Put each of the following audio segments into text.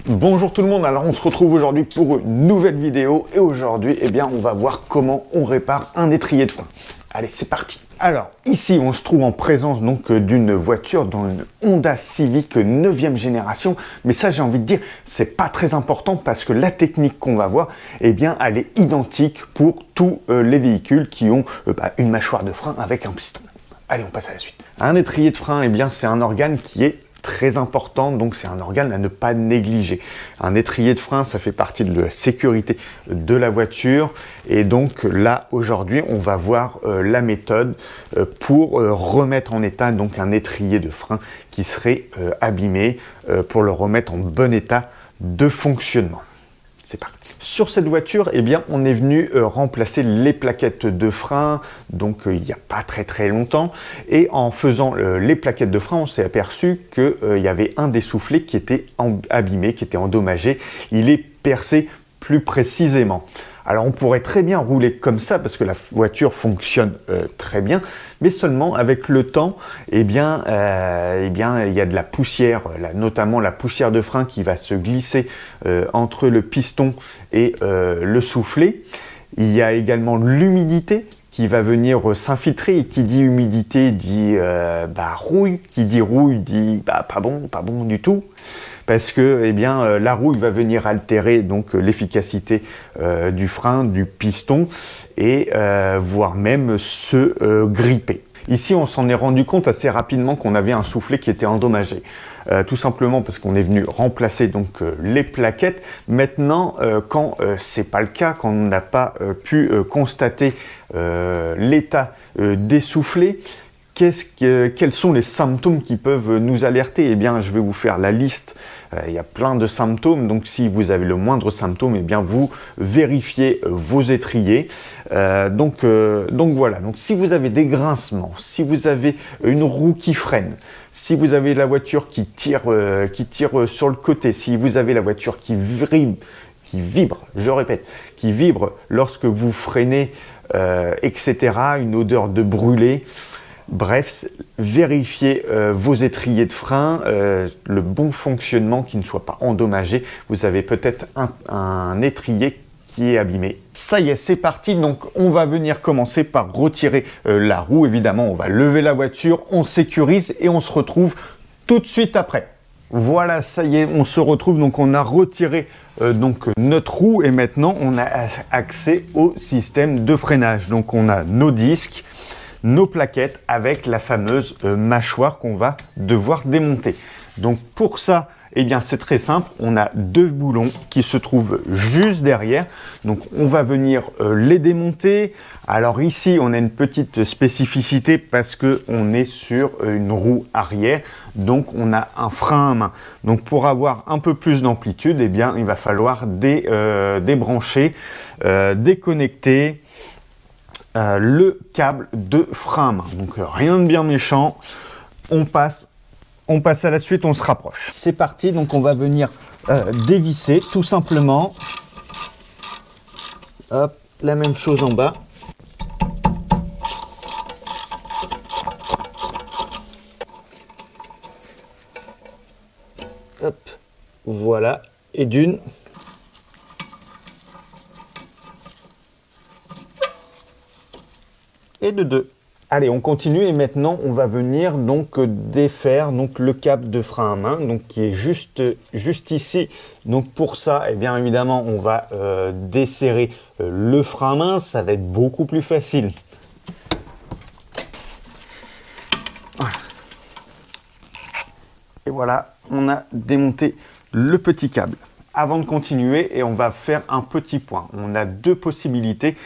Bonjour tout le monde, alors on se retrouve aujourd'hui pour une nouvelle vidéo et aujourd'hui on va voir comment on répare un étrier de frein. Allez, c'est parti. Alors ici on se trouve en présence donc d'une voiture dans une Honda Civic 9e génération, mais ça j'ai envie de dire c'est pas très important parce que la technique qu'on va voir elle est identique pour tous les véhicules qui ont une mâchoire de frein avec un piston. Allez, on passe à la suite. Un étrier de frein, c'est un organe qui est très important, donc c'est un organe à ne pas négliger. Un étrier de frein, ça fait partie de la sécurité de la voiture et donc là aujourd'hui on va voir la méthode pour remettre en état donc un étrier de frein qui serait abîmé pour le remettre en bon état de fonctionnement. C'est parti. Sur cette voiture, on est venu remplacer les plaquettes de frein, donc il n'y a pas très longtemps. Et en faisant les plaquettes de frein, on s'est aperçu qu'il y avait un des soufflets qui était abîmé, qui était endommagé. Il est percé plus précisément. Alors on pourrait très bien rouler comme ça parce que la voiture fonctionne très bien, mais seulement avec le temps, il y a de la poussière, notamment la poussière de frein qui va se glisser entre le piston et le soufflet. Il y a également l'humidité qui va venir s'infiltrer et qui dit humidité dit rouille, qui dit rouille dit pas bon du tout. Parce que la rouille va venir altérer donc l'efficacité du frein, du piston et voire même se gripper. Ici, on s'en est rendu compte assez rapidement qu'on avait un soufflet qui était endommagé. Tout simplement parce qu'on est venu remplacer donc les plaquettes. Maintenant, quand c'est pas le cas, quand on n'a pas pu constater l'état des soufflets, quels sont les symptômes qui peuvent nous alerter? Je vais vous faire la liste. Il y a plein de symptômes, donc si vous avez le moindre symptôme, vous vérifiez vos étriers. Donc voilà, donc si vous avez des grincements, si vous avez une roue qui freine, si vous avez la voiture qui tire sur le côté, si vous avez la voiture qui vibre, je répète, qui vibre lorsque vous freinez, etc., une odeur de brûlé. Bref, vérifiez vos étriers de frein, le bon fonctionnement, qui ne soit pas endommagé. Vous avez peut-être un étrier qui est abîmé. Ça y est, c'est parti. Donc, on va venir commencer par retirer la roue. Évidemment, on va lever la voiture, on sécurise et on se retrouve tout de suite après. Voilà, ça y est, on se retrouve. Donc, on a retiré notre roue et maintenant, on a accès au système de freinage. Donc, on a nos disques, nos plaquettes avec la fameuse mâchoire qu'on va devoir démonter. Donc pour ça, c'est très simple. On a deux boulons qui se trouvent juste derrière. Donc on va venir les démonter. Alors ici, on a une petite spécificité parce que on est sur une roue arrière. Donc on a un frein à main. Donc pour avoir un peu plus d'amplitude, il va falloir débrancher, déconnecter le câble de frein à main. Donc rien de bien méchant, on passe à la suite, on se rapproche. C'est parti, donc on va venir dévisser tout simplement. Hop, la même chose en bas. Hop, voilà, et d'une. Et de deux. Allez, on continue et maintenant on va venir donc défaire le câble de frein à main, donc qui est juste ici. Donc pour ça, évidemment, on va desserrer le frein à main. Ça va être beaucoup plus facile. Et voilà, on a démonté le petit câble. Avant de continuer, on va faire un petit point. On a deux possibilités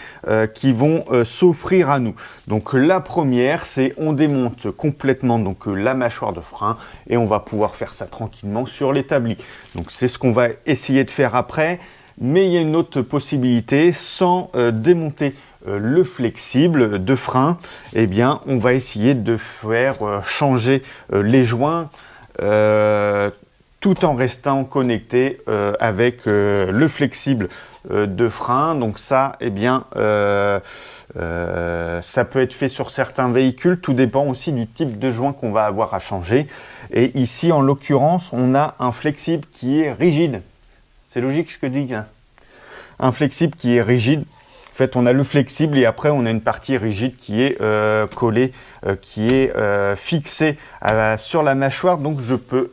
qui vont s'offrir à nous. Donc la première, c'est on démonte complètement la mâchoire de frein et on va pouvoir faire ça tranquillement sur l'établi. Donc c'est ce qu'on va essayer de faire après. Mais il y a une autre possibilité, sans démonter le flexible de frein, on va essayer de faire changer les joints tout en restant connecté avec le flexible de frein. Donc ça, ça peut être fait sur certains véhicules, tout dépend aussi du type de joint qu'on va avoir à changer. Et ici, en l'occurrence, on a un flexible qui est rigide. C'est logique ce que je dis, hein. Un flexible qui est rigide. En fait, on a le flexible et après, on a une partie rigide qui est collée, qui est fixée sur la mâchoire. Donc,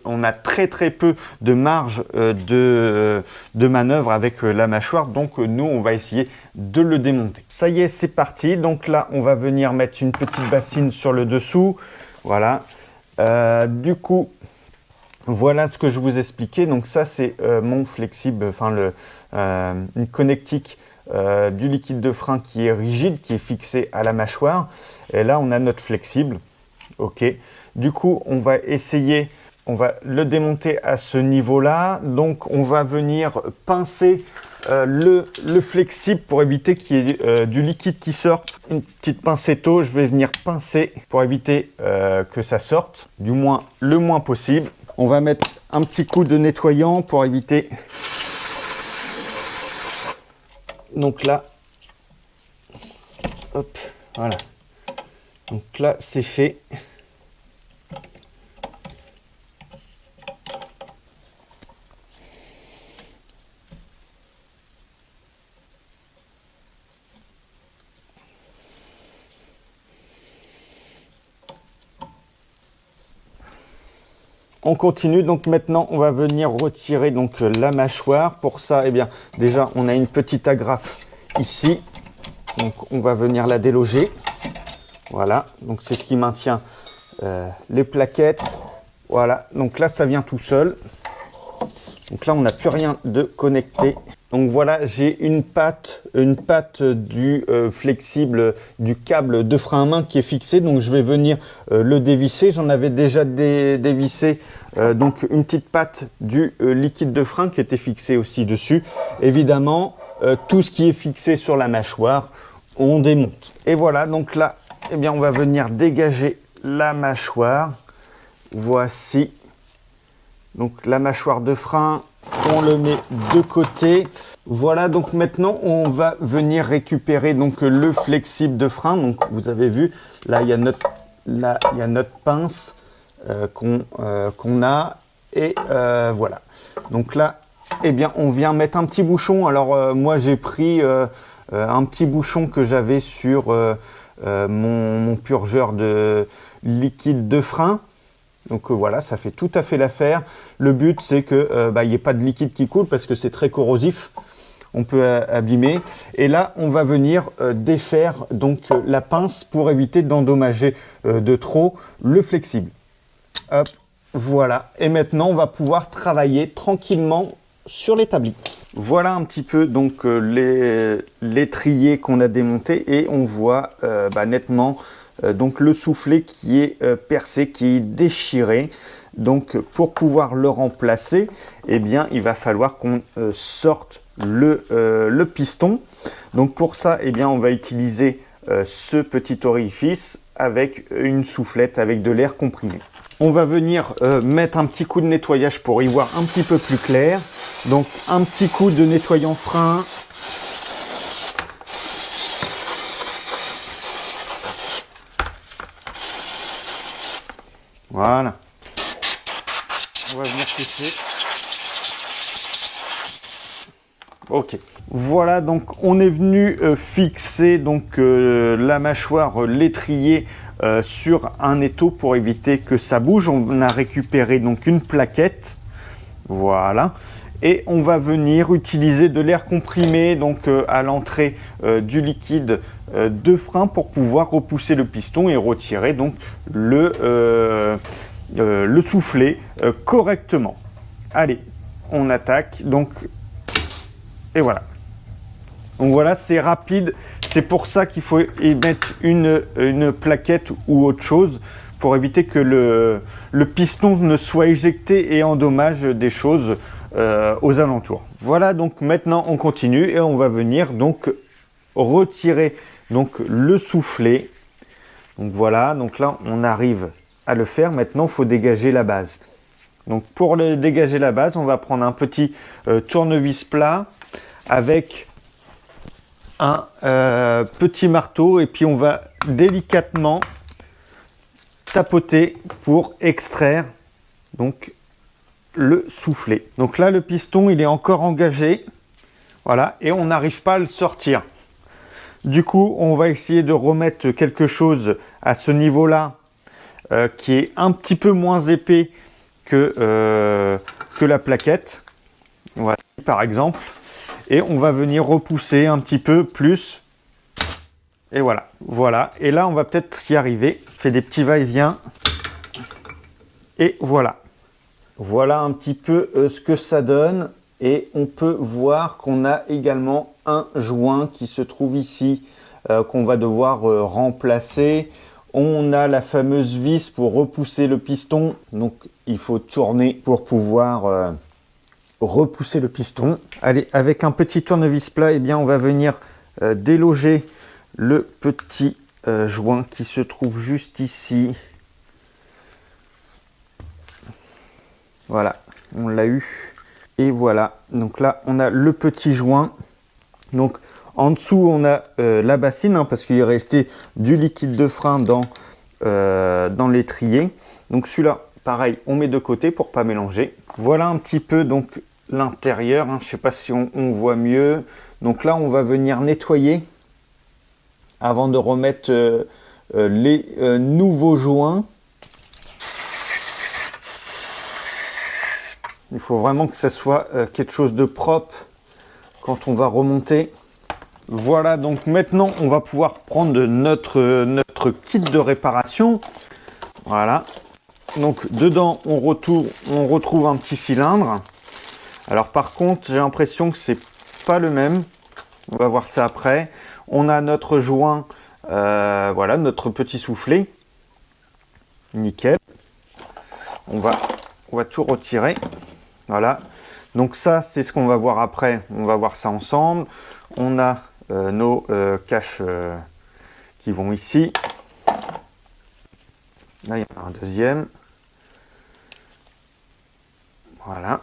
on a très peu de marge de manœuvre avec la mâchoire. Donc, nous, on va essayer de le démonter. Ça y est, c'est parti. Donc là, on va venir mettre une petite bassine sur le dessous. Voilà. Du coup, voilà ce que je vous expliquais. Donc ça, c'est mon flexible, enfin une connectique du liquide de frein qui est rigide, qui est fixé à la mâchoire. Et là, on a notre flexible. OK. Du coup, on va essayer, on va le démonter à ce niveau-là. Donc, on va venir pincer le flexible pour éviter qu'il y ait du liquide qui sorte. Une petite pincetto, je vais venir pincer pour éviter que ça sorte, du moins le moins possible. On va mettre un petit coup de nettoyant pour éviter. Donc là, hop, voilà. Donc là, c'est fait. On continue, donc maintenant on va venir retirer donc la mâchoire. Pour ça, eh bien, déjà on a une petite agrafe ici, donc on va venir la déloger. Voilà, donc c'est ce qui maintient les plaquettes. Voilà, donc là ça vient tout seul. Donc là on n'a plus rien de connecté. Donc voilà, j'ai une patte du flexible du câble de frein à main qui est fixé. Donc je vais venir le dévisser. J'en avais déjà dévissé donc une petite patte du liquide de frein qui était fixé aussi dessus. Évidemment, tout ce qui est fixé sur la mâchoire, on démonte. Et voilà, donc là, eh bien, on va venir dégager la mâchoire. Voici. Donc la mâchoire de frein. On le met de côté. Voilà, donc maintenant on va venir récupérer donc le flexible de frein. Donc vous avez vu, là il y a notre pince qu'on a et voilà. Donc là, eh bien on vient mettre un petit bouchon. Alors moi j'ai pris un petit bouchon que j'avais sur mon purgeur de liquide de frein. Donc voilà, ça fait tout à fait l'affaire. Le but, c'est que il n'y ait pas de liquide qui coule parce que c'est très corrosif. On peut abîmer. Et là, on va venir défaire donc la pince pour éviter d'endommager de trop le flexible. Hop, voilà. Et maintenant, on va pouvoir travailler tranquillement sur l'établi. Voilà un petit peu donc l'étrier qu'on a démonté et on voit nettement donc le soufflet qui est percé, qui est déchiré. Donc pour pouvoir le remplacer, eh bien il va falloir qu'on sorte le piston. Donc pour ça, eh bien on va utiliser ce petit orifice avec une soufflette avec de l'air comprimé. On va venir mettre un petit coup de nettoyage pour y voir un petit peu plus clair. Donc un petit coup de nettoyant frein. Voilà. On va venir tester. Ok. Voilà, donc on est venu fixer donc la mâchoire, l'étrier sur un étau pour éviter que ça bouge. On a récupéré donc une plaquette. Voilà. Et on va venir utiliser de l'air comprimé donc à l'entrée du liquide de frein pour pouvoir repousser le piston et retirer donc le soufflet correctement. Allez, on attaque donc et voilà. Donc voilà, c'est rapide. C'est pour ça qu'il faut y mettre une plaquette ou autre chose pour éviter que le piston ne soit éjecté et endommage des choses aux alentours. Voilà, donc maintenant on continue et on va venir donc retirer donc le soufflet. Donc voilà, donc là on arrive à le faire. Maintenant il faut dégager la base. Donc pour dégager la base, on va prendre un petit tournevis plat avec un petit marteau et puis on va délicatement tapoter pour extraire donc le soufflet. Donc là, le piston, il est encore engagé. Voilà, et on n'arrive pas à le sortir. Du coup, on va essayer de remettre quelque chose à ce niveau-là qui est un petit peu moins épais que la plaquette. Voilà, par exemple. Et on va venir repousser un petit peu plus. Et voilà. Voilà. Et là, on va peut-être y arriver. Fait des petits va-et-vient. Et voilà. Voilà un petit peu ce que ça donne. Et on peut voir qu'on a également un joint qui se trouve ici, qu'on va devoir remplacer. On a la fameuse vis pour repousser le piston. Donc, il faut tourner pour pouvoir repousser le piston. Allez, avec un petit tournevis plat, eh bien, on va venir déloger le petit joint qui se trouve juste ici. Voilà, on l'a eu. Et voilà, donc là, on a le petit joint. Donc, en dessous, on a la bassine, hein, parce qu'il est resté du liquide de frein dans l'étrier. Donc, celui-là, pareil, on met de côté pour pas mélanger. Voilà un petit peu donc l'intérieur. Hein, je ne sais pas si on voit mieux. Donc là, on va venir nettoyer avant de remettre les nouveaux joints. Il faut vraiment que ça soit quelque chose de propre quand on va remonter. Voilà, donc maintenant on va pouvoir prendre notre kit de réparation. Voilà. Donc dedans on retrouve un petit cylindre. Alors par contre j'ai l'impression que c'est pas le même. On va voir ça après. On a notre joint, voilà, notre petit soufflet. Nickel. On va tout retirer. Voilà, donc ça c'est ce qu'on va voir après, on va voir ça ensemble. On a nos caches qui vont ici. Là il y en a un deuxième. Voilà.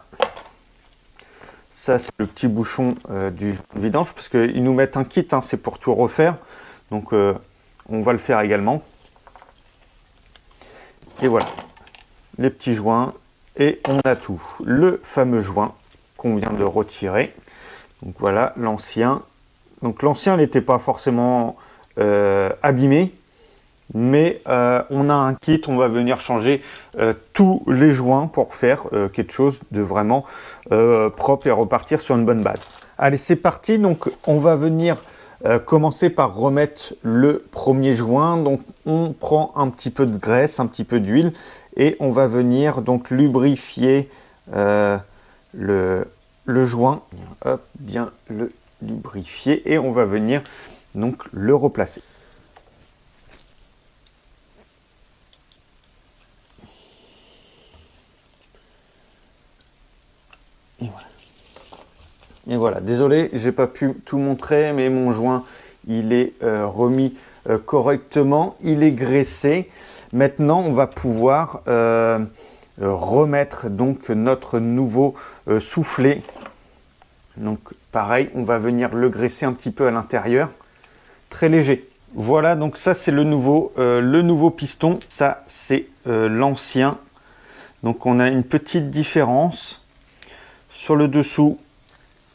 Ça c'est le petit bouchon du vidange, parce qu'ils nous mettent un kit, hein, c'est pour tout refaire. Donc on va le faire également. Et voilà, les petits joints. Et on a tout. Le fameux joint qu'on vient de retirer. Donc voilà, l'ancien. Donc l'ancien n'était pas forcément abîmé. Mais on a un kit, on va venir changer tous les joints pour faire quelque chose de vraiment propre et repartir sur une bonne base. Allez, c'est parti. Donc on va venir commencer par remettre le premier joint. Donc on prend un petit peu de graisse, un petit peu d'huile. Et on va venir donc lubrifier le joint, hop, bien le lubrifier, et on va venir donc le replacer. Et voilà. Et voilà, désolé, j'ai pas pu tout montrer, mais mon joint il est remis correctement, il est graissé. Maintenant, on va pouvoir remettre donc notre nouveau soufflet. Donc pareil, on va venir le graisser un petit peu à l'intérieur, très léger. Voilà, donc ça c'est le nouveau piston, ça c'est l'ancien. Donc on a une petite différence sur le dessous.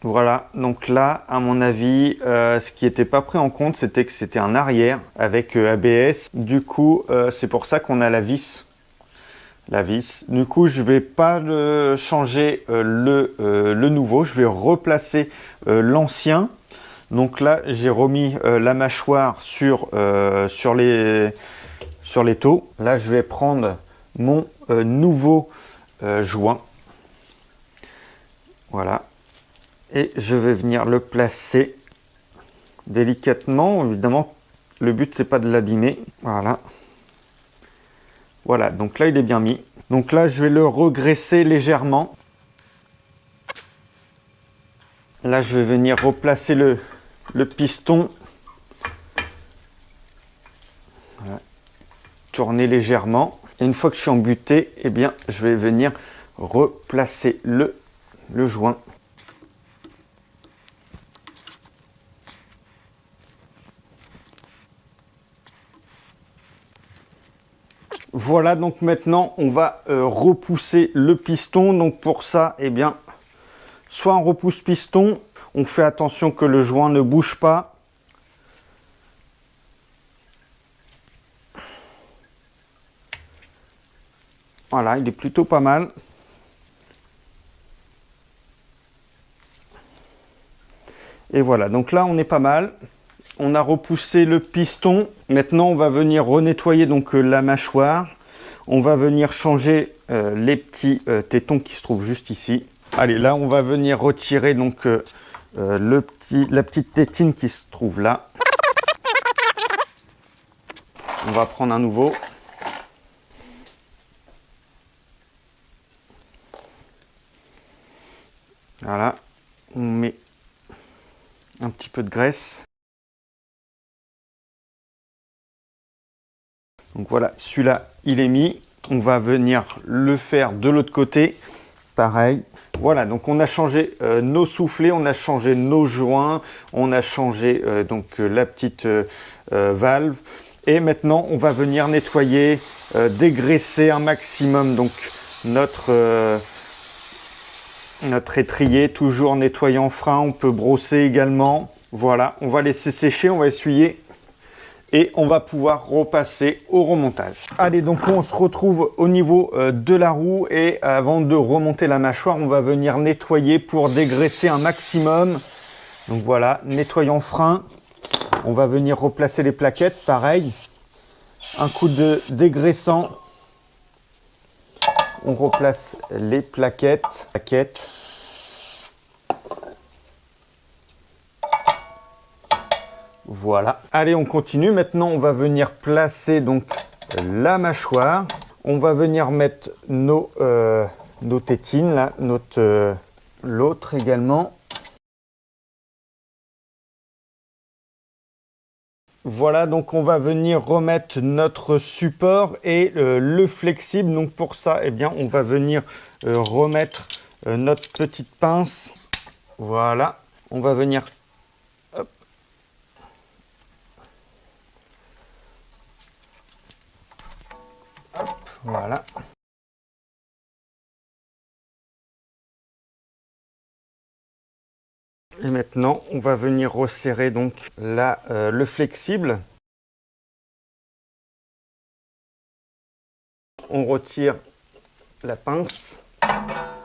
Voilà, donc là, à mon avis, ce qui n'était pas pris en compte, c'était que c'était un arrière avec ABS. Du coup, c'est pour ça qu'on a la vis. La vis. Du coup, je ne vais pas changer le nouveau, je vais replacer l'ancien. Donc là, j'ai remis la mâchoire sur les taux. Là, je vais prendre mon nouveau joint. Voilà. Et je vais venir le placer délicatement. Évidemment, le but, c'est pas de l'abîmer. Voilà. Voilà, donc là, il est bien mis. Donc là, je vais le regraisser légèrement. Là, je vais venir replacer le piston. Voilà. Tourner légèrement. Et une fois que je suis embuté, eh bien, je vais venir replacer le joint. Voilà, donc maintenant on va repousser le piston. Donc pour ça, eh bien, soit on repousse piston, on fait attention que le joint ne bouge pas. Voilà, il est plutôt pas mal. Et voilà, donc là on est pas mal. On a repoussé le piston. Maintenant on va venir renettoyer donc la mâchoire. On va venir changer les petits tétons qui se trouvent juste ici. Allez, là on va venir retirer donc la petite tétine qui se trouve là. On va prendre un nouveau. Voilà, on met un petit peu de graisse. Donc voilà, celui-là, il est mis. On va venir le faire de l'autre côté. Pareil. Voilà, donc on a changé nos soufflets, on a changé nos joints, on a changé donc la petite valve. Et maintenant, on va venir nettoyer, dégraisser un maximum donc notre étrier, toujours nettoyant frein. On peut brosser également. Voilà, on va laisser sécher, on va essuyer et on va pouvoir repasser au remontage. Allez, donc on se retrouve au niveau de la roue et avant de remonter la mâchoire, on va venir nettoyer pour dégraisser un maximum. Donc voilà, nettoyant frein. On va venir replacer les plaquettes, pareil. Un coup de dégraissant. On replace les plaquettes. Voilà. Allez, on continue. Maintenant, on va venir placer donc la mâchoire. On va venir mettre nos tétines, là, l'autre également. Voilà, donc on va venir remettre notre support et le flexible. Donc pour ça, eh bien, on va venir remettre notre petite pince. Voilà, on va venir... Hop. Hop, voilà. Et maintenant, on va venir resserrer donc le flexible. On retire la pince.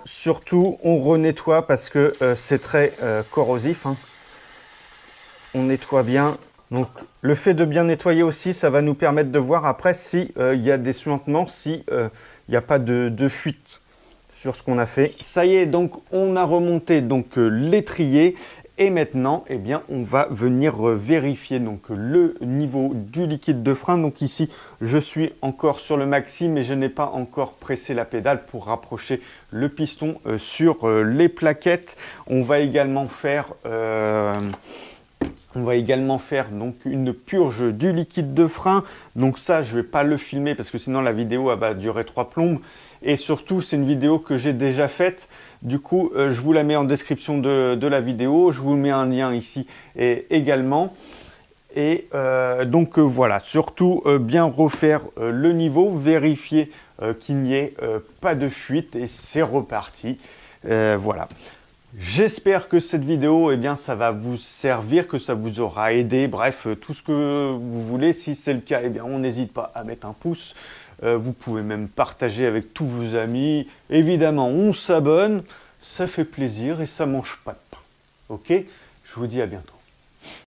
Surtout, on renettoie parce que c'est très corrosif. Hein. On nettoie bien. Donc, le fait de bien nettoyer aussi, ça va nous permettre de voir après si y a des suintements, si il n'y a pas de fuite sur ce qu'on a fait. Ça y est, donc on a remonté donc l'étrier et maintenant, eh bien, on va venir vérifier donc le niveau du liquide de frein. Donc ici, je suis encore sur le maxi, mais je n'ai pas encore pressé la pédale pour rapprocher le piston sur les plaquettes. On va également faire donc une purge du liquide de frein. Donc ça, je ne vais pas le filmer parce que sinon la vidéo elle va durer 3 plombes. Et surtout, c'est une vidéo que j'ai déjà faite. Du coup, je vous la mets en description de la vidéo. Je vous mets un lien ici également. Et donc voilà, surtout bien refaire le niveau, vérifier qu'il n'y ait pas de fuite et c'est reparti. Voilà. J'espère que cette vidéo, eh bien, ça va vous servir, que ça vous aura aidé. Bref, tout ce que vous voulez. Si c'est le cas, eh bien, on n'hésite pas à mettre un pouce. Vous pouvez même partager avec tous vos amis. Évidemment, on s'abonne. Ça fait plaisir et ça mange pas de pain. Ok? Je vous dis à bientôt.